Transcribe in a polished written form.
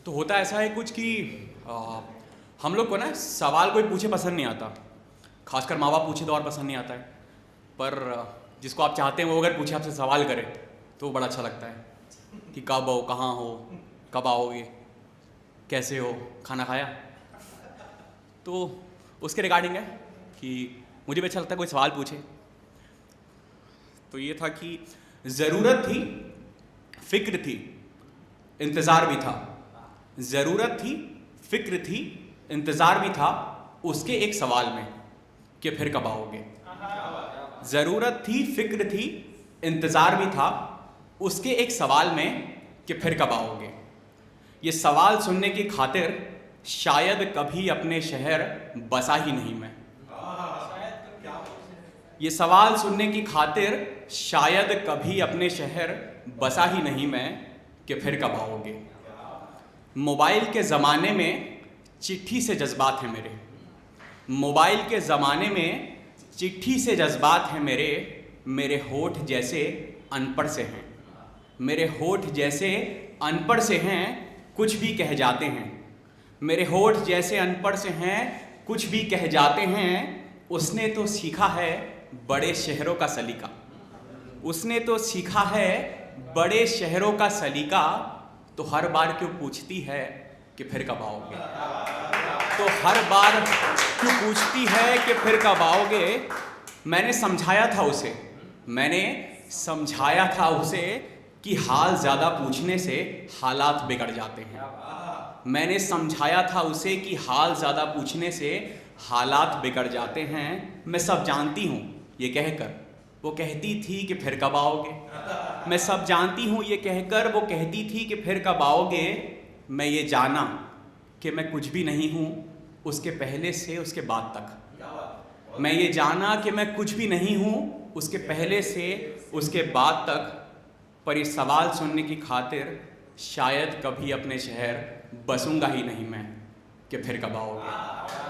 तो होता ऐसा है कुछ कि हम लोग को ना सवाल कोई पूछे पसंद नहीं आता, खासकर माँ बाप पूछे तो और पसंद नहीं आता है। पर जिसको आप चाहते हैं वो अगर पूछे आपसे सवाल करे तो बड़ा अच्छा लगता है कि कब हो, कहाँ हो, कब आओगे, कैसे हो, खाना खाया। तो उसके रिगार्डिंग है कि मुझे भी अच्छा लगता है कोई सवाल पूछे। तो ये था कि ज़रूरत थी, फिक्र थी, इंतज़ार भी था। ज़रूरत थी, फिक्र थी, इंतज़ार भी था उसके एक सवाल में कि फिर कब आओगे। ज़रूरत थी, फिक्र थी, इंतज़ार भी था उसके एक सवाल में कि फिर कब आओगे। ये सवाल सुनने की खातिर शायद कभी अपने शहर बसा ही नहीं मैं। ये सवाल सुनने की खातिर शायद कभी अपने शहर बसा ही नहीं मैं कि फिर कब आओगे। मोबाइल के ज़माने में चिट्ठी से जज्बात हैं मेरे, मोबाइल के ज़माने में चिट्ठी से जज्बात हैं मेरे। मेरे होठ जैसे अनपढ़ से हैं, मेरे होठ जैसे अनपढ़ से हैं, कुछ भी कह जाते हैं। मेरे होठ जैसे अनपढ़ से हैं, कुछ भी कह जाते हैं। उसने तो सीखा है बड़े शहरों का सलीका, उसने तो सीखा है बड़े शहरों का सलीका। तो हर बार क्यों पूछती है कि फिर कब आओगे। तो हर बार क्यों पूछती है कि फिर कब आओगे। मैंने समझाया था उसे, मैंने समझाया था उसे कि हाल ज़्यादा पूछने से हालात बिगड़ जाते हैं। मैंने समझाया था उसे कि हाल ज़्यादा पूछने से हालात बिगड़ जाते हैं। मैं सब जानती हूँ ये कहकर वो कहती थी कि फिर कब आओगे। मैं सब जानती हूँ ये कहकर वो कहती थी कि फिर कब आओगे। मैं ये जाना कि मैं कुछ भी नहीं हूँ उसके पहले से उसके बाद तक। मैं ये जाना कि मैं कुछ भी नहीं हूँ उसके पहले से उसके बाद तक। पर ये सवाल सुनने की खातिर शायद कभी अपने शहर बसूंगा ही नहीं मैं कि फिर कब आओगे।